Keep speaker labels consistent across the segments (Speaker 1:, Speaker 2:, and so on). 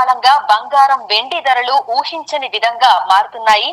Speaker 1: కాలంగా బంగారం వెండి ధరలు ఊహించని విధంగా మారుతున్నాయి.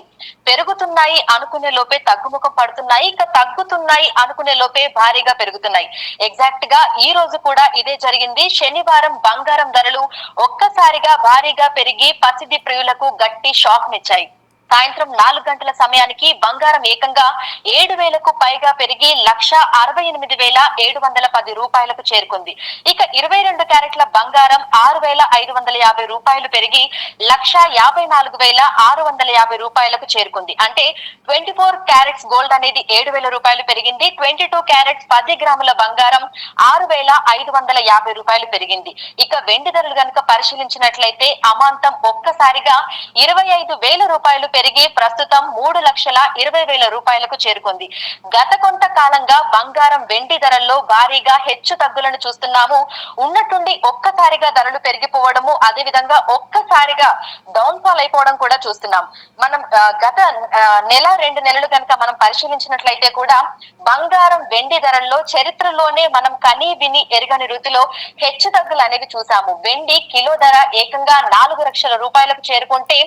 Speaker 1: పెరుగుతున్నాయి అనుకునే లోపే తగ్గుముఖం పడుతున్నాయి. ఇక తగ్గుతున్నాయి అనుకునే లోపే భారీగా పెరుగుతున్నాయి. ఎగ్జాక్ట్ గా ఈ రోజు కూడా ఇదే జరిగింది. శనివారం బంగారం ధరలు ఒక్కసారిగా భారీగా పెరిగి పసిడి ప్రియులకు గట్టి షాక్ నిచ్చాయి. సాయంత్రం 4 గంటల సమయానికి బంగారం ఏకంగా 7,000కు పైగా పెరిగి 1,68,710 రూపాయలకు చేరుకుంది. ఇక 22 క్యారెట్ల బంగారం 6,550 రూపాయలు పెరిగి 1,54,650 రూపాయలకు చేరుకుంది. అంటే 24 క్యారెట్స్ గోల్డ్ అనేది 7,000 రూపాయలు పెరిగింది. 22 క్యారెట్స్ 10 గ్రాముల బంగారం 6,550 రూపాయలు పెరిగింది. ఇక వెండి ధరలు గనుక పరిశీలించినట్లయితే అమాంతం ఒక్కసారిగా 25,000 రూపాయలు పెరిగి ప్రస్తుతం 3,20,000 రూపాయలకు చేరుకుంది. గత కొంతకాలంగా బంగారం వెండి ధరల్లో భారీగా హెచ్చు తగ్గులను చూస్తున్నాము. ఉన్నట్టుండి ఒక్కసారిగా ధరలు పెరిగిపోవడము, అదే విధంగా ఒక్కసారిగా డౌన్ ఫాల్ అయిపోవడం కూడా చూస్తున్నాం. మనం గత నెల 2 నెలలు కనుక మనం పరిశీలించినట్లయితే కూడా బంగారం వెండి ధరల్లో చరిత్రలోనే మనం కనీ విని ఎరగని రీతిలో హెచ్చు తగ్గులు అనేవి చూసాము. వెండి కిలో ధర ఏకంగా 4 లక్షల రూపాయలకు చేరుకుంటే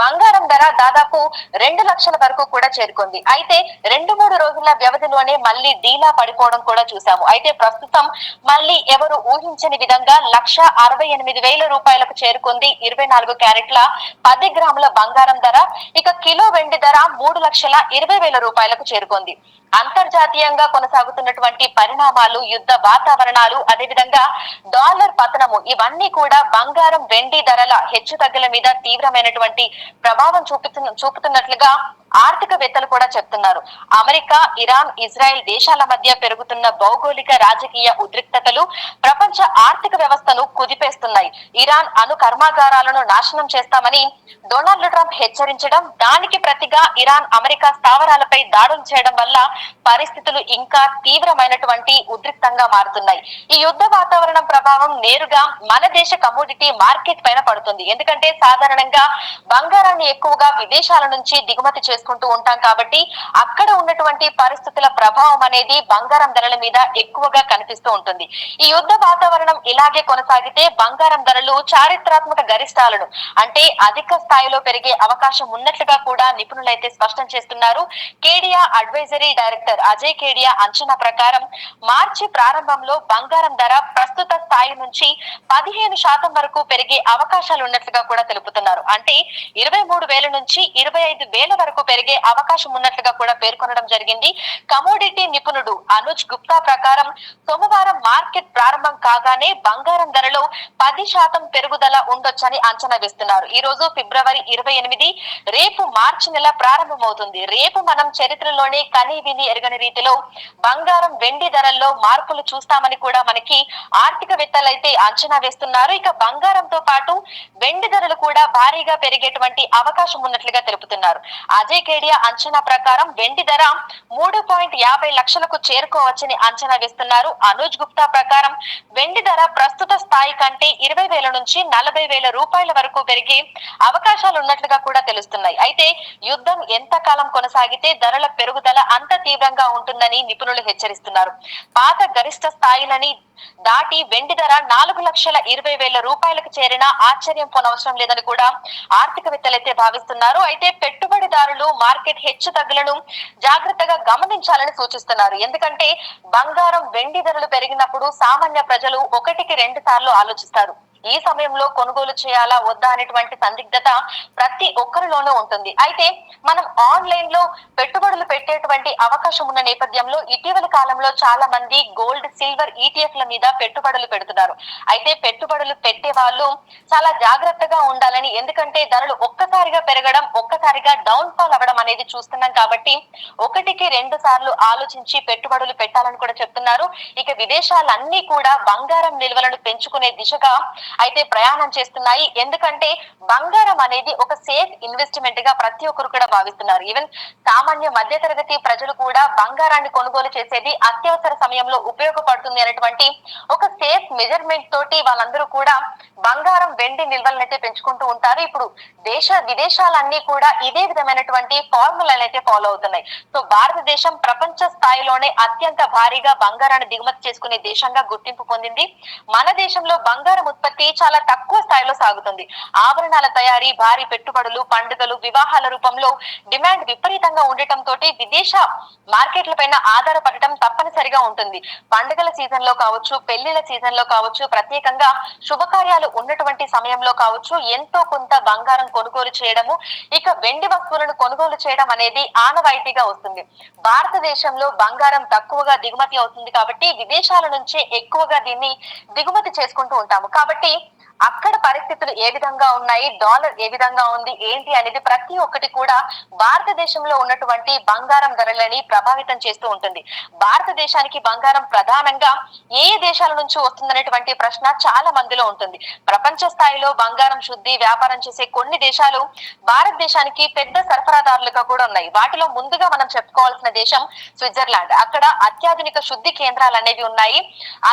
Speaker 1: బంగారం ధర దాదాపు 2 లక్షల వరకు కూడా చేరుకుంది. అయితే 2-3 రోజుల వ్యవధిలోనే మళ్ళీ డీలా పడిపోవడం కూడా చూసాము. అయితే ప్రస్తుతం మళ్ళీ ఎవరు ఊహించని విధంగా 1,68,000 రూపాయలకు చేరుకుంది 24 క్యారెట్ల 10 గ్రాముల బంగారం ధర. ఇక కిలో వెండి ధర 3,20,000 రూపాయలకు చేరుకుంది. అంతర్జాతీయంగా కొనసాగుతున్నటువంటి పరిణామాలు, యుద్ధ వాతావరణాలు, అదేవిధంగా డాలర్ పతనము, ఇవన్నీ కూడా బంగారం వెండి ధరల హెచ్చు తగ్గుల మీద తీవ్రమైనటువంటి ప్రభావం చూపుతున్నట్లుగా ఆర్థికవేత్తలు కూడా చెప్తున్నారు. అమెరికా, ఇరాన్, ఇజ్రాయెల్ దేశాల మధ్య పెరుగుతున్న భౌగోళిక రాజకీయ ఉద్రిక్తతలు ప్రపంచ ఆర్థిక వ్యవస్థను కుదిపేస్తున్నాయి. ఇరాన్ అణు కర్మాగారాలను నాశనం చేస్తామని డొనాల్డ్ ట్రంప్ హెచ్చరించడం, దానికి ప్రతిగా ఇరాన్ అమెరికా స్థావరాలపై దాడులు చేయడం వల్ల పరిస్థితులు ఇంకా తీవ్రమైనటువంటి ఉద్రిక్తంగా మారుతున్నాయి. ఈ యుద్ధ వాతావరణం ప్రభావం నేరుగా మన దేశ కమోడిటీ మార్కెట్ పైన పడుతుంది. ఎందుకంటే సాధారణంగా బంగారాన్ని ఎక్కువగా విదేశాల నుంచి దిగుమతి చేసుకుంటూ ఉంటాం కాబట్టి అక్కడ ఉన్నటువంటి పరిస్థితుల ప్రభావం అనేది బంగారం ధరల మీద ఎక్కువగా కనిపిస్తూ ఉంటుంది. ఈ యుద్ధ వాతావరణం ఇలాగే కొనసాగితే బంగారం ధరలు చారిత్రాత్మక గరిష్టాలను, అంటే అధిక స్థాయిలో పెరిగే అవకాశం ఉన్నట్లుగా కూడా నిపుణులైతే స్పష్టం చేస్తున్నారు. కేడియా అడ్వైజరీ డైరెక్టర్ అజయ్ కేడియా అంచనా ప్రకారం మార్చి ప్రారంభంలో బంగారం ధర ప్రస్తుత స్థాయి నుంచి 15% వరకు పెరిగే అవకాశాలు ఉన్నట్లుగా కూడా తెలుపుతున్నారు. అంటే 23,000 నుంచి 25,000 వరకు పెరిగే అవకాశం ఉన్నట్లుగా కూడా పేర్కొనడం జరిగింది. కమోడిటీ నిపుణుడు అనుజ్ గుప్తా ప్రకారం సోమవారం మార్కెట్ ప్రారంభం కాగానే బంగారం ధరలో 10% పెరుగుదల ఉండొచ్చని అంచనా వేస్తున్నారు. ఈ రోజు ఫిబ్రవరి 28, రేపు మార్చి నెల ప్రారంభమవుతుంది. రేపు మనం చరిత్రలోనే కనీ విని ఎరగని రీతిలో బంగారం వెండి ధరల్లో మార్పులు చూస్తామని కూడా మనకి ఆర్థికవేత్తలైతే అంచనా వేస్తున్నారు. ఇక బంగారంతో పాటు వెండి ధరలు కూడా భారీగా పెరిగేటువంటి అవకాశం ఉన్నట్లుగా తెలుపుతున్నారు. అజయ్ కేడియా అంచనా ప్రకారం వెండి ధర 3.50 లక్షలకు చేరుకోవచ్చని అంచనా వేస్తున్నారు. అనుజ్ గుప్తా ప్రకారం వెండి ధర ప్రస్తుత స్థాయి కంటే 20,000 నుంచి 40,000 రూపాయల వరకు పెరిగే అవకాశాలు ఉన్నట్లుగా కూడా తెలుస్తున్నాయి. అయితే యుద్ధం ఎంత కాలం కొనసాగితే ధరల పెరుగుదల అంత తీవ్రంగా ఉంటుందని నిపుణులు హెచ్చరిస్తున్నారు. పాత గరిష్ట స్థాయిలని దాటి వెండి ధర 4,20,000 రూపాయలకు చేరినా ఆశ్చర్యం పోనవసరం లేదని కూడా ఆర్థికవేత్తలైతే భావిస్తున్నారు. అయితే పెట్టుబడిదారులు మార్కెట్ హెచ్చు తగ్గులను జాగ్రత్తగా గమనించాలని సూచిస్తున్నారు. ఎందుకంటే బంగారం వెండి ధరలు పెరిగినప్పుడు సామాన్య ప్రజలు 1-2 సార్లు ఆలోచిస్తారు. ఈ సమయంలో కొనుగోలు చేయాలా వద్దా అనేటువంటి సందిగ్ధత ప్రతి ఒక్కరిలోనూ ఉంటుంది. అయితే మనం ఆన్లైన్ లో పెట్టుబడులు పెట్టేటువంటి అవకాశం ఉన్న నేపథ్యంలో ఇటీవల కాలంలో చాలా మంది గోల్డ్, సిల్వర్ ఈటీఎఫ్ల మీద పెట్టుబడులు పెడుతున్నారు. అయితే పెట్టుబడులు పెట్టే వాళ్ళు చాలా జాగ్రత్తగా ఉండాలని, ఎందుకంటే ధరలు ఒక్కసారిగా పెరగడం, ఒక్కసారిగా డౌన్ ఫాల్ అవ్వడం అనేది చూస్తున్నాం కాబట్టి 1-2 సార్లు ఆలోచించి పెట్టుబడులు పెట్టాలని కూడా చెప్తున్నారు. ఇక విదేశాలన్నీ కూడా బంగారం నిల్వలను పెంచుకునే దిశగా అయితే ప్రయాణం చేస్తున్నాయి. ఎందుకంటే బంగారం అనేది ఒక సేఫ్ ఇన్వెస్ట్మెంట్ గా ప్రతి ఒక్కరు కూడా భావిస్తున్నారు. ఈవెన్ సామాన్య మధ్య తరగతి ప్రజలు కూడా బంగారాన్ని కొనుగోలు చేసేది అత్యవసర సమయంలో ఉపయోగపడుతుంది అనేటువంటి ఒక సేఫ్ మెజర్మెంట్ తోటి వాళ్ళందరూ కూడా బంగారం వెండి నిల్వలను అయితే పెంచుకుంటూ ఉంటారు. ఇప్పుడు విదేశాలన్నీ కూడా ఇదే విధమైనటువంటి ఫార్ములాలను అయితే ఫాలో అవుతున్నాయి. సో భారతదేశం ప్రపంచ స్థాయిలోనే అత్యంత భారీగా బంగారాన్ని దిగుమతి చేసుకునే దేశంగా గుర్తింపు పొందింది. మన దేశంలో బంగారం ఉత్పత్తి ఉత్పత్తి చాలా తక్కువ స్థాయిలో సాగుతుంది. ఆభరణాల తయారీ, భారీ పెట్టుబడులు, పండుగలు, వివాహాల రూపంలో డిమాండ్ విపరీతంగా ఉండటంతో విదేశ మార్కెట్ల పైన ఆధారపడటం తప్పనిసరిగా ఉంటుంది. పండుగల సీజన్ లో కావచ్చు, పెళ్లిళ్ల సీజన్ లో కావచ్చు, ప్రత్యేకంగా శుభకార్యాలు ఉన్నటువంటి సమయంలో కావచ్చు, ఎంతో కొంత బంగారం కొనుగోలు చేయడము, ఇక వెండి వస్తువులను కొనుగోలు చేయడం అనేది ఆనవాయితీగా వస్తుంది. భారతదేశంలో బంగారం తక్కువగా దిగుమతి అవుతుంది కాబట్టి విదేశాల నుంచే ఎక్కువగా దీన్ని దిగుమతి చేసుకుంటూ ఉంటాము. కాబట్టి అక్కడ పరిస్థితులు ఏ విధంగా ఉన్నాయి, డాలర్ ఏ విధంగా ఉంది, ఏంటి అనేది ప్రతి ఒక్కటి కూడా భారతదేశంలో ఉన్నటువంటి బంగారం ధరలని ప్రభావితం చేస్తూ ఉంటుంది. భారతదేశానికి బంగారం ప్రధానంగా ఏ దేశాల నుంచి వస్తుందనేటువంటి ప్రశ్న చాలా మందిలో ఉంటుంది. ప్రపంచ స్థాయిలో బంగారం శుద్ధి వ్యాపారం చేసే కొన్ని దేశాలు భారతదేశానికి పెద్ద సరఫరాదారులుగా కూడా ఉన్నాయి. వాటిలో ముందుగా మనం చెప్పుకోవాల్సిన దేశం స్విట్జర్లాండ్. అక్కడ అత్యాధునిక శుద్ధి కేంద్రాలు అనేవి ఉన్నాయి.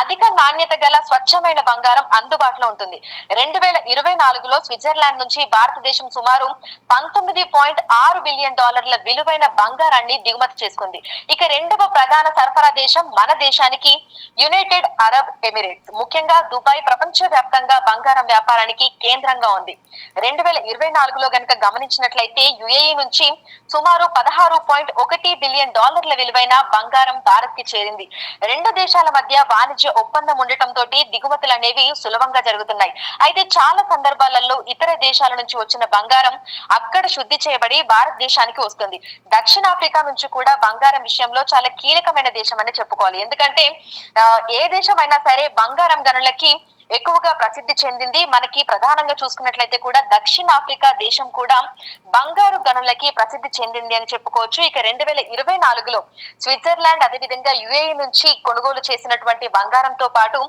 Speaker 1: అధిక నాణ్యత గల స్వచ్ఛమైన బంగారం అందుబాటులో ఉంటుంది. 2024లో స్విట్జర్లాండ్ నుంచి భారతదేశం సుమారు $19.6 బిలియన్ విలువైన బంగారాన్ని దిగుమతి చేసుకుంది. ఇక రెండవ ప్రధాన సరఫరా దేశం మన దేశానికి యునైటెడ్ అరబ్ ఎమిరేట్స్. ముఖ్యంగా దుబాయ్ ప్రపంచ వ్యాప్తంగా బంగారం వ్యాపారానికి కేంద్రంగా ఉంది. 2024లో గనుక గమనించినట్లయితే యుఏఈ నుంచి సుమారు $16.1 బిలియన్ విలువైన బంగారం భారత్ కి చేరింది. రెండు దేశాల మధ్య వాణిజ్య ఒప్పందం ఉండటంతో దిగుమతులు అనేవి సులభంగా జరుగుతున్నాయి. అయితే చాలా సందర్భాలలో ఇతర దేశాల నుంచి వచ్చిన బంగారం అక్కడ శుద్ధి చేయబడి భారతదేశానికి వస్తుంది. దక్షిణాఫ్రికా నుంచి కూడా బంగారం విషయంలో చాలా కీలకమైన దేశం అని చెప్పుకోవాలి. ఎందుకంటే ఏ దేశం అయినా సరే బంగారం గనులకి ఎక్కువగా ప్రసిద్ధి చెందింది. మనకి ప్రధానంగా చూసుకున్నట్లయితే కూడా దక్షిణాఫ్రికా దేశం కూడా బంగారు గనులకి ప్రసిద్ధి చెందింది అని చెప్పుకోవచ్చు. ఇక 2024లో స్విట్జర్లాండ్ అదేవిధంగా యుఏఈ నుంచి కొనుగోలు చేసినటువంటి బంగారంతో పాటు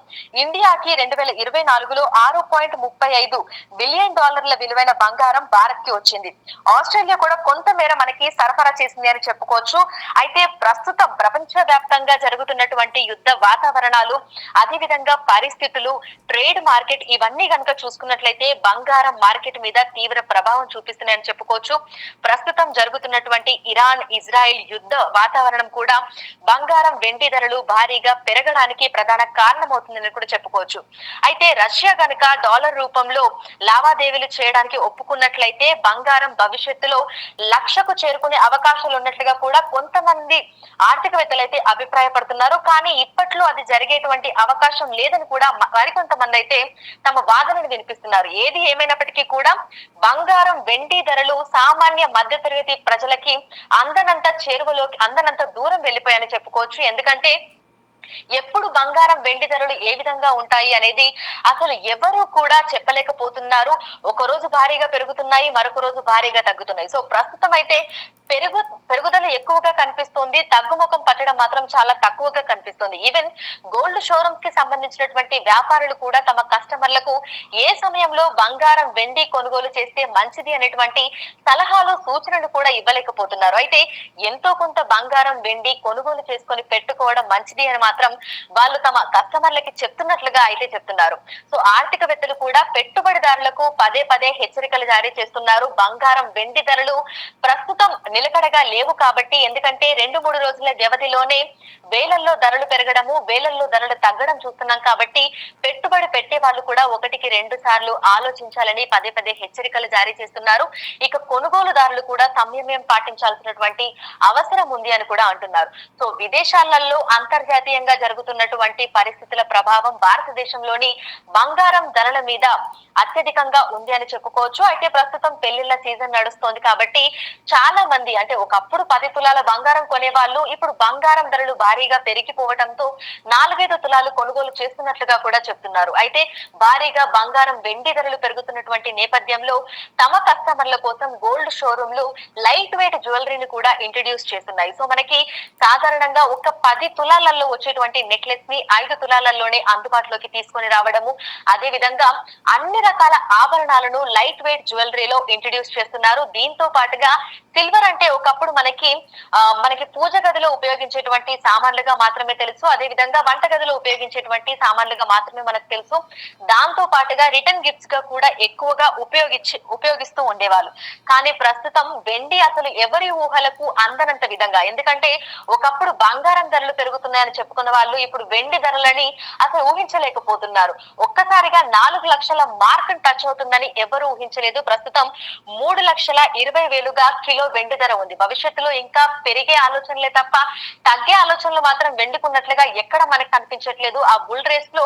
Speaker 1: ఇండియాకి 2024లో $6.35 బిలియన్ విలువైన బంగారం భారత్ కి వచ్చింది. ఆస్ట్రేలియా కూడా కొంతమేర మనకి సరఫరా చేసింది అని చెప్పుకోవచ్చు. అయితే ప్రస్తుతం ప్రపంచ వ్యాప్తంగా జరుగుతున్నటువంటి యుద్ధ వాతావరణాలు, అదేవిధంగా పరిస్థితులు, ట్రేడ్ మార్కెట్ ఇవన్నీ కనుక చూసుకున్నట్లయితే బంగారం మార్కెట్ మీద తీవ్ర ప్రభావం చూపిస్తున్నాయని చెప్పుకోవచ్చు. ప్రస్తుతం జరుగుతున్నటువంటి ఇరాన్ ఇజ్రాయెల్ యుద్ధ వాతావరణం కూడా బంగారం వెండి ధరలు భారీగా పెరగడానికి ప్రధాన కారణమవుతుందని కూడా చెప్పుకోవచ్చు. అయితే రష్యా గనుక డాలర్ రూపంలో లావాదేవీలు చేయడానికి ఒప్పుకున్నట్లయితే బంగారం భవిష్యత్తులో 1,00,000కు చేరుకునే అవకాశాలు ఉన్నట్లుగా కూడా కొంతమంది ఆర్థికవేత్తలు అయితే అభిప్రాయపడుతున్నారు. కానీ ఇప్పట్లో అది జరిగేటువంటి అవకాశం లేదని కూడా మరికొంతమంది అయితే తమ వాదనను వినిపిస్తున్నారు. ఏది ఏమైనప్పటికీ కూడా బంగారం వెండి ధరలు సామాన్య మధ్య తరగతి ప్రజలకి అందనంత దూరం వెళ్ళిపోయాయని చెప్పుకోవచ్చు. ఎందుకంటే ఎప్పుడు బంగారం వెండి ధరలు ఏ విధంగా ఉంటాయి అనేది అసలు ఎవరు కూడా చెప్పలేకపోతున్నారు. ఒక రోజు భారీగా పెరుగుతున్నాయి, మరొక రోజు భారీగా తగ్గుతున్నాయి. సో ప్రస్తుతం అయితే పెరుగుదల ఎక్కువగా కనిపిస్తుంది, తగ్గుముఖం పట్టడం మాత్రం చాలా తక్కువగా కనిపిస్తుంది. ఈవెన్ గోల్డ్ షోరూమ్స్ కి సంబంధించినటువంటి వ్యాపారులు కూడా తమ కస్టమర్లకు ఏ సమయంలో బంగారం వెండి కొనుగోలు చేస్తే మంచిది అనేటువంటి సలహాలు సూచనలు కూడా ఇవ్వలేకపోతున్నారు. అయితే ఎంతో కొంత బంగారం వెండి కొనుగోలు చేసుకొని పెట్టుకోవడం మంచిది అని మాత్రం వాళ్ళు తమ కస్టమర్లకి చెప్తున్నట్లుగా అయితే చెప్తున్నారు. సో ఆర్థికవేత్తలు కూడా పెట్టుబడిదారులకు పదే పదే హెచ్చరికలు జారీ చేస్తున్నారు. బంగారం వెండి ధరలు ప్రస్తుతం నిలకడగా లేవు కాబట్టి, ఎందుకంటే 2-3 రోజుల వ్యవధిలోనే వేలల్లో ధరలు పెరగడము, వేలల్లో ధరలు తగ్గడం చూస్తున్నాం కాబట్టి పెట్టుబడి పెట్టే వాళ్ళు కూడా 1-2 సార్లు ఆలోచించాలని పదే పదే హెచ్చరికలు జారీ చేస్తున్నారు. ఇక కొనుగోలుదారులు కూడా సంయమనం పాటించాల్సినటువంటి అవసరం ఉంది అని కూడా అంటున్నారు. సో విదేశాలలో అంతర్జాతీయంగా జరుగుతున్నటువంటి పరిస్థితుల ప్రభావం భారతదేశంలోని బంగారం ధరల మీద అత్యధికంగా ఉంది అని చెప్పుకోవచ్చు. అయితే ప్రస్తుతం పెళ్లిళ్ల సీజన్ నడుస్తోంది కాబట్టి చాలా మంది, అంటే ఒకప్పుడు 10 తులాల బంగారం కొనే వాళ్ళు ఇప్పుడు బంగారం ధరలు భారీగా పెరిగిపోవడంతో 4-5 తులాలు కొనుగోలు చేస్తున్నట్లుగా కూడా చెప్తున్నారు. అయితే భారీగా బంగారం వెండి ధరలు పెరుగుతున్నటువంటి నేపథ్యంలో తమ కస్టమర్ల కోసం గోల్డ్ షోరూమ్లు లైట్ వెయిట్ జ్యువెలరీని కూడా ఇంట్రడ్యూస్ చేస్తున్నాయి. సో మనకి సాధారణంగా ఒక 10 తులాలలో వచ్చేటువంటి నెక్లెస్ ని 5 తులాలలోనే అందుబాటులోకి తీసుకొని రావడము, అదే విధంగా అన్ని రకాల ఆభరణాలను లైట్ వెయిట్ జ్యువెలరీలో ఇంట్రడ్యూస్ చేస్తున్నారు. దీంతో పాటుగా సిల్వర్ అంటే ఒకప్పుడు మనకి పూజ గదిలో ఉపయోగించేటువంటి సామాన్లుగా మాత్రమే తెలుసు. అదే విధంగా వంట గదిలో ఉపయోగించేటువంటి సామాన్లుగా మాత్రమే మనకు తెలుసు. దాంతో పాటుగా రిటర్న్ గిఫ్ట్స్ గా కూడా ఎక్కువగా ఉపయోగిస్తూ ఉండేవాళ్ళు. కానీ ప్రస్తుతం వెండి అసలు ఎవరి ఊహలకు అందనంత విధంగా, ఎందుకంటే ఒకప్పుడు బంగారం ధరలు పెరుగుతున్నాయని చెప్పుకున్న వాళ్ళు ఇప్పుడు వెండి ధరలని అసలు ఊహించలేకపోతున్నారు. ఒక్కసారిగా 4 లక్షల మార్క్ టచ్ అవుతుందని ఎవరు ఊహించలేదు. ప్రస్తుతం 3,20,000గా కిలో వెండి ధర ఉంది. భవిష్యత్తులో ఇంకా పెరిగే ఆలోచనలే తప్ప తగ్గే ఆలోచనలు మాత్రం వెండికున్నట్లుగా ఎక్కడ మనకు కనిపించట్లేదు. ఆ బుల్ రేస్ లో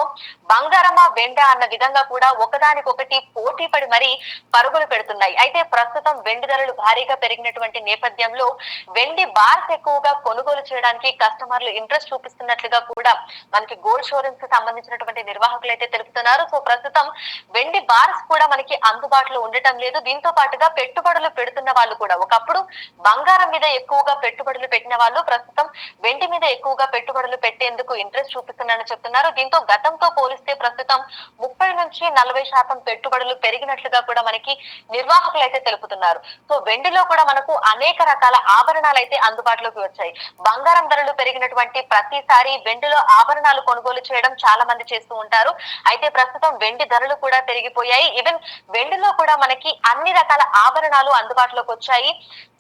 Speaker 1: బంగారమా వెండా అన్న విధంగా కూడా ఒకదానికొకటి పోటీ పడి మరీ పరుగులు పెడుతున్నాయి. అయితే ప్రస్తుతం వెండి ధరలు భారీగా పెరిగినటువంటి నేపథ్యంలో వెండి బార్స్ ఎక్కువగా కొనుగోలు చేయడానికి కస్టమర్లు ఇంట్రెస్ట్ చూపిస్తున్నట్లుగా కూడా మనకి గోల్డ్ షోరూమ్స్ కి సంబంధించినటువంటి నిర్వాహకులు అయితే తెలుపుతున్నారు. సో ప్రస్తుతం వెండి బార్స్ కూడా మనకి అందుబాటులో ఉండటం లేదు. దీంతో పాటుగా పెట్టుబడులు పెడుతున్న వాళ్ళు కూడా, ఒకప్పుడు బంగారం మీద ఎక్కువగా పెట్టుబడులు పెట్టిన వాళ్ళు ప్రస్తుతం వెండి మీద ఎక్కువగా పెట్టుబడులు పెట్టేందుకు ఇంట్రెస్ట్ చూపిస్తున్నారని చెప్తున్నారు. దీంతో గతంతో పోలిస్తే ప్రస్తుతం 30 నుంచి 40% పెట్టుబడులు పెరిగినట్లుగా కూడా మనకి నిర్వాహకులు అయితే తెలుపుతున్నారు. సో వెండిలో కూడా మనకు అనేక రకాల ఆభరణాలు అయితే అందుబాటులోకి వచ్చాయి. బంగారం ధరలు పెరిగినటువంటి ప్రతిసారి వెండిలో ఆభరణాలు కొనుగోలు చేయడం చాలా మంది చేస్తూ ఉంటారు. అయితే ప్రస్తుతం వెండి ధరలు కూడా పెరిగిపోయాయి. ఈవెన్ వెండిలో కూడా మనకి అన్ని రకాల ఆభరణాలు అందుబాటులోకి వచ్చాయి.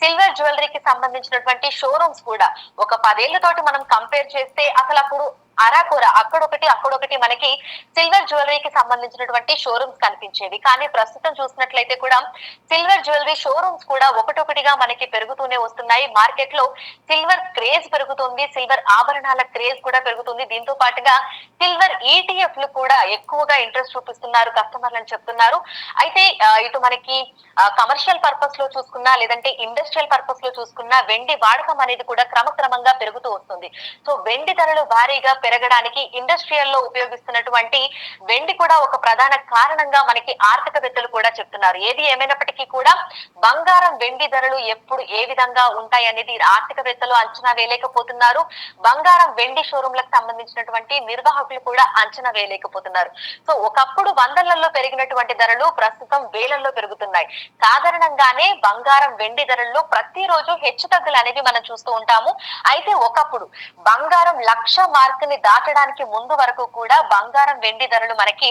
Speaker 1: సిల్వర్ జ్యువెలరీకి సంబంధించినటువంటి షోరూమ్స్ కూడా ఒక 10 ఏళ్లతోటి మనం కంపేర్ చేస్తే అసలు అప్పుడు అరాకొర అక్కడొకటి మనకి సిల్వర్ జ్యువెలరీకి సంబంధించినటువంటి షోరూమ్స్ కనిపించేవి. కానీ ప్రస్తుతం చూసినట్లయితే కూడా సిల్వర్ జ్యువెలరీ షోరూమ్స్ కూడా ఒకటొకటిగా మనకి పెరుగుతూనే వస్తున్నాయి. మార్కెట్ లో సిల్వర్ క్రేజ్ పెరుగుతుంది, సిల్వర్ ఆభరణాల క్రేజ్ కూడా పెరుగుతుంది. దీంతో పాటుగా సిల్వర్ ETF లు కూడా ఎక్కువగా ఇంట్రెస్ట్ చూపిస్తున్నారు కస్టమర్లు అని చెప్తున్నారు. అయితే ఇటు మనకి కమర్షియల్ పర్పస్ లో చూసుకున్నా లేదంటే ఇండస్ట్రియల్ పర్పస్ లో చూసుకున్నా వెండి వాడకం అనేది కూడా క్రమక్రమంగా పెరుగుతూ వస్తుంది. సో వెండి ధరలు భారీగా పెరగడానికి ఇండస్ట్రియల్ లో ఉపయోగిస్తున్నటువంటి వెండి కూడా ఒక ప్రధాన కారణంగా మనకి ఆర్థికవేత్తలు కూడా చెప్తున్నారు. ఏది ఏమైనప్పటికీ కూడా బంగారం వెండి ధరలు ఎప్పుడు ఏ విధంగా ఉంటాయి అనేది ఆర్థికవేత్తలు అంచనా వేయలేకపోతున్నారు. బంగారం వెండి షోరూంలకు సంబంధించినటువంటి నిర్వాహకులు కూడా అంచనా వేయలేకపోతున్నారు. సో ఒకప్పుడు వందలలో పెరిగినటువంటి ధరలు ప్రస్తుతం వేలల్లో పెరుగుతున్నాయి. సాధారణంగానే బంగారం వెండి ధరల్లో ప్రతిరోజు హెచ్చుతగ్గులు అనేవి మనం చూస్తూ ఉంటాము. అయితే ఒకప్పుడు బంగారం 1,00,000 మార్క్ ని దాటడానికి ముందు వరకు కూడా బంగారం వెండి ధరలు మనకి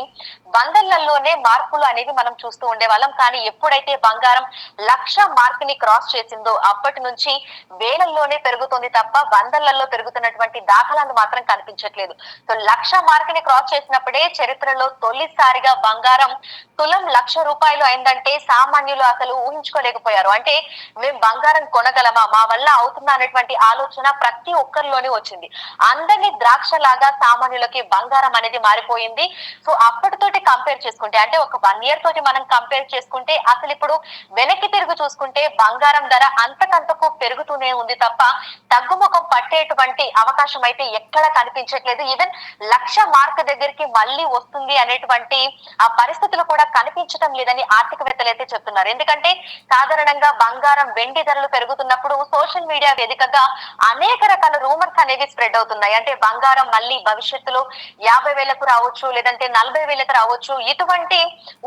Speaker 1: వందలలోనే మార్పులు అనేవి మనం చూస్తూ ఉండేవాళ్ళం. కానీ ఎప్పుడైతే బంగారం 1,00,000 మార్క్ ని క్రాస్ చేసిందో అప్పటి నుంచి వేలల్లోనే పెరుగుతుంది తప్ప వందలలో పెరుగుతున్నటువంటి దాఖలాలు మాత్రం కనిపించట్లేదు. సో 1,00,000 మార్క్ ని క్రాస్ చేసినప్పుడే చరిత్రలో తొలిసారిగా బంగారం తులం ₹1,00,000 అయిందంటే సామాన్యులు అసలు ఊహించుకోలేకపోయారు. అంటే మేము బంగారం కొనగలమా, మా వల్ల అవుతుందా అనేటువంటి ఆలోచన ప్రతి ఒక్కరిలోనే వచ్చింది. అందరినీ ద్రాక్షలాగా సామాన్యులకి బంగారం అనేది మారిపోయింది. సో అప్పటితోటి కంపేర్ చేసుకుంటే, అంటే ఒక 1 ఇయర్ తోటి మనం కంపేర్ చేసుకుంటే అసలు ఇప్పుడు వెనక్కి తిరిగి చూసుకుంటే బంగారం ధర అంతకంతకు పెరుగుతూనే ఉంది తప్ప తగ్గుముఖం పట్టేటువంటి అవకాశం అయితే ఎక్కడ కనిపించట్లేదు. ఈవెన్ 1,00,000 మార్క్ దగ్గరికి మళ్ళీ వస్తుంది అనేటువంటి ఆ పరిస్థితులు కూడా కనిపించడం లేదని ఆర్థికవేత్తలు అయితే చెప్తున్నారు. ఎందుకంటే సాధారణంగా బంగారం వెండి ధరలు పెరుగుతున్నప్పుడు సోషల్ మీడియా వేదికగా అనేక రకాల రూమర్స్ అనేవి స్ప్రెడ్ అవుతున్నాయి. అంటే బంగారం మళ్ళీ భవిష్యత్తులో 50,000కు రావచ్చు, లేదంటే 40,000కు రావచ్చు. ఇటువంటి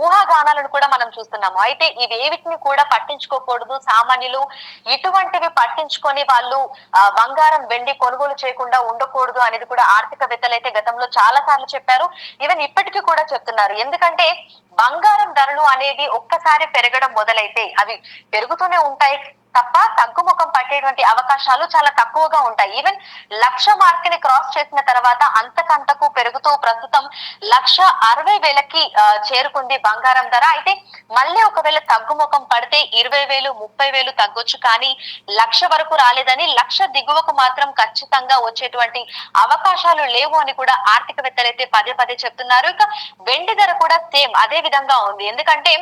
Speaker 1: ఊహాగానాలను కూడా మనం చూస్తున్నాము. అయితే ఇవేవిటిని కూడా పట్టించుకోకూడదు సామాన్యులు. ఇటువంటివి పట్టించుకొని వాళ్ళు బంగారం వెండి కొనుగోలు చేయకుండా ఉండకూడదు అనేది కూడా ఆర్థికవేత్తలు అయితే గతంలో చాలా సార్లు చెప్పారు. ఈవెన్ ఇప్పటికీ కూడా చెప్తున్నారు. ఎందుకంటే బంగారం ధరలు అనేది ఒక్కసారి పెరగడం మొదలైతే అవి పెరుగుతూనే ఉంటాయి తప్ప తగ్గుముఖం పట్టేటువంటి అవకాశాలు చాలా తక్కువగా ఉంటాయి. ఈవెన్ 1,00,000 మార్క్ ని క్రాస్ చేసిన తర్వాత అంతకంతకు పెరుగుతూ ప్రస్తుతం 1,60,000కి చేరుకుంది బంగారం ధర. అయితే మళ్ళీ ఒకవేళ తగ్గుముఖం పడితే 20,000, 30,000 తగ్గొచ్చు. కానీ 1,00,000 వరకు రాలేదని, 1,00,000 దిగువకు మాత్రం ఖచ్చితంగా వచ్చేటువంటి అవకాశాలు లేవు అని కూడా ఆర్థికవేత్తలు అయితే పదే పదే చెప్తున్నారు. ఇక వెండి ధర కూడా సేమ్ అదే విధంగా ఉంది. ఎందుకంటే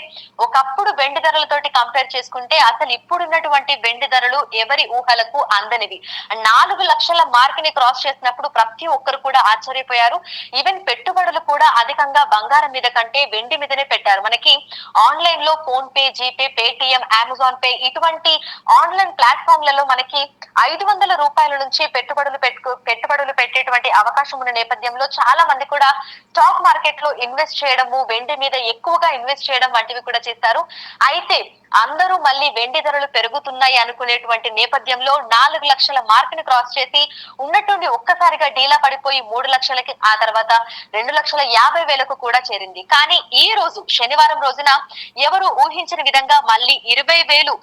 Speaker 1: ఒకప్పుడు వెండి ధరలతోటి కంపేర్ చేసుకుంటే అసలు ఇప్పుడున్నటువంటి వెండి ధరలు ఎవరి ఊహలకు అందనివి. 4 లక్షల మార్క్ ని క్రాస్ చేసినప్పుడు ప్రతి ఒక్కరు కూడా ఆశ్చర్యపోయారు. ఈవెన్ పెట్టుబడులు కూడా అధికంగా బంగారం మీద కంటే వెండి మీదనే పెట్టారు. మనకి ఆన్లైన్ లో phone pay, GPay, Paytm, Amazon pay ఇటువంటి ఆన్లైన్ ప్లాట్ఫామ్లలో మనకి ₹500 నుంచి పెట్టుబడులు పెట్టేటువంటి అవకాశం ఉన్న నేపథ్యంలో చాలా మంది కూడా స్టాక్ మార్కెట్ లో ఇన్వెస్ట్ చేయడము, వెండి మీద ఎక్కువగా ఇన్వెస్ట్ చేయడం వంటివి కూడా చేస్తారు. అయితే అందరూ మళ్ళీ వెండి ధరలు పెరుగుతున్నాయి అనుకునేటువంటి నేపథ్యంలో 4 లక్షల మార్క్ ని క్రాస్ చేసి ఉన్నట్టుండి ఒక్కసారిగా డీలా పడిపోయి 3 లక్షలకి, ఆ తర్వాత 2,50,000కు కూడా చేరింది. కానీ ఈ రోజు శనివారం రోజున ఎవరు ఊహించిన విధంగా మళ్ళీ 20,000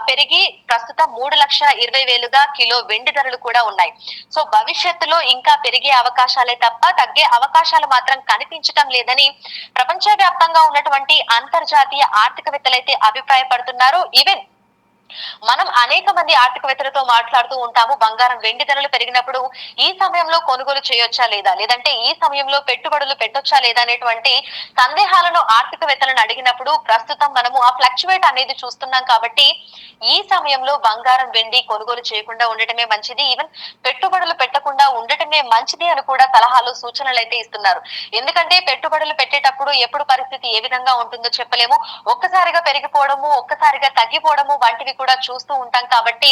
Speaker 1: పెరిగి ప్రస్తుతం 3,20,000గా కిలో వెండి ధరలు కూడా ఉన్నాయి. సో భవిష్యత్తులో ఇంకా పెరిగే అవకాశాలే తప్ప తగ్గే అవకాశాలు మాత్రం కనిపించటం లేదని ప్రపంచవ్యాప్తంగా ఉన్నటువంటి అంతర్జాతీయ ఆర్థికవేత్తలైతే అభిప్రాయపడుతున్నారు. ఈవెన్ మనం అనేక మంది ఆర్థికవేత్తలతో మాట్లాడుతూ ఉంటాము. బంగారం వెండి ధరలు పెరిగినప్పుడు ఈ సమయంలో కొనుగోలు చేయొచ్చా లేదా, లేదంటే ఈ సమయంలో పెట్టుబడులు పెట్టొచ్చా లేదా అనేటువంటి సందేహాలను ఆర్థికవేత్తలను అడిగినప్పుడు ప్రస్తుతం మనము ఆ ఫ్లక్చువేట్ అనేది చూస్తున్నాం. కాబట్టి ఈ సమయంలో బంగారం వెండి కొనుగోలు చేయకుండా ఉండటమే మంచిది, ఈవెన్ పెట్టుబడులు పెట్టకుండా ఉండటమే మంచిది అని కూడా సలహాలు సూచనలు అయితే ఇస్తున్నారు. ఎందుకంటే పెట్టుబడులు పెట్టేటప్పుడు ఎప్పుడు పరిస్థితి ఏ విధంగా ఉంటుందో చెప్పలేము. ఒక్కసారిగా పెరిగిపోవడము, ఒక్కసారిగా తగ్గిపోవడము వంటివి కూడా చూస్తూ ఉంటాం. కాబట్టి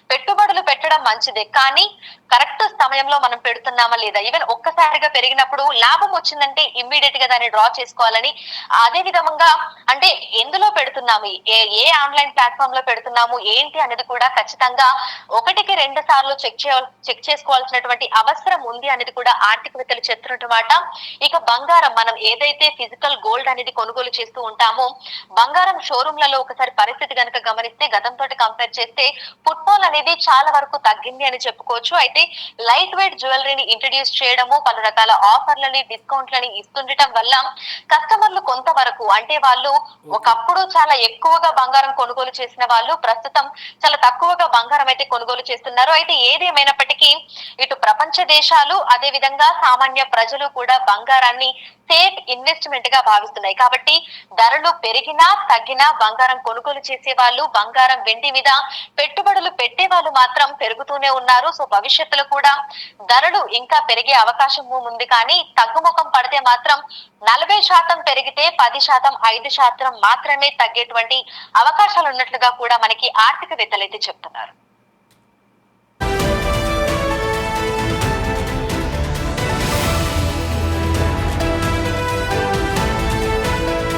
Speaker 1: పెట్టుబడులు పెట్టడం మంచిదే, కానీ కరెక్ట్ సమయంలో మనం పెడుతున్నామా లేదా, ఈవెన్ ఒక్కసారిగా పెరిగినప్పుడు లాభం వచ్చిందంటే ఇమ్మీడియట్ గా దాన్ని డ్రా చేసుకోవాలని, అదే విధంగా అంటే ఎందులో పెడుతున్నాము, ఏ ఆన్లైన్ ప్లాట్ఫామ్ లో పెడుతున్నాము ఏంటి అనేది కూడా ఖచ్చితంగా 1-2 సార్లు చెక్ చేసుకోవాల్సినటువంటి అవసరం ఉంది అనేది కూడా ఆర్థికవేత్తలు చెప్తున్నమాట. ఇక బంగారం, మనం ఏదైతే ఫిజికల్ గోల్డ్ అనేది కొనుగోలు చేస్తూ ఉంటామో బంగారం షోరూమ్లలో ఒకసారి పరిస్థితి కనుక గమనిస్తే గతంతో కంపేర్ చేస్తే ఫుట్ఫాల్ అనేది చాలా వరకు తగ్గింది అని చెప్పుకోవచ్చు. అయితే లైట్ వెయిట్ జ్యువెలరీని ఇంట్రడ్యూస్ చేయడము, పలు రకాల ఆఫర్లని, డిస్కౌంట్లని ఇస్తుండటం వల్ల కస్టమర్లు కొంతవరకు, అంటే వాళ్ళు ఒకప్పుడు చాలా ఎక్కువగా బంగారం కొనుగోలు చేసిన వాళ్ళు ప్రస్తుతం చాలా తక్కువగా బంగారం అయితే కొనుగోలు చేస్తున్నారు. అయితే ఏదేమైనప్పటికీ ఇటు ప్రపంచ దేశాలు అదే విధంగా సామాన్య ప్రజలు కూడా బంగారాన్ని సేఫ్ ఇన్వెస్ట్మెంట్ గా భావిస్తున్నాయి. కాబట్టి ధరలు పెరిగినా తగ్గినా బంగారం కొనుగోలు చేసే వాళ్ళు, బంగారం వెండి మీద పెట్టుబడులు పెట్టే వాళ్ళు మాత్రం పెరుగుతూనే ఉన్నారు. సో భవిష్యత్తులో కూడా ధరలు ఇంకా పెరిగే అవకాశం ఉంది. కానీ తగ్గుముఖం పడితే మాత్రం 40% పెరిగితే 10%, 5% మాత్రమే తగ్గేటువంటి అవకాశాలు ఉన్నట్లుగా కూడా మనకి ఆర్థికవేత్తలు అయితే చెప్తున్నారు.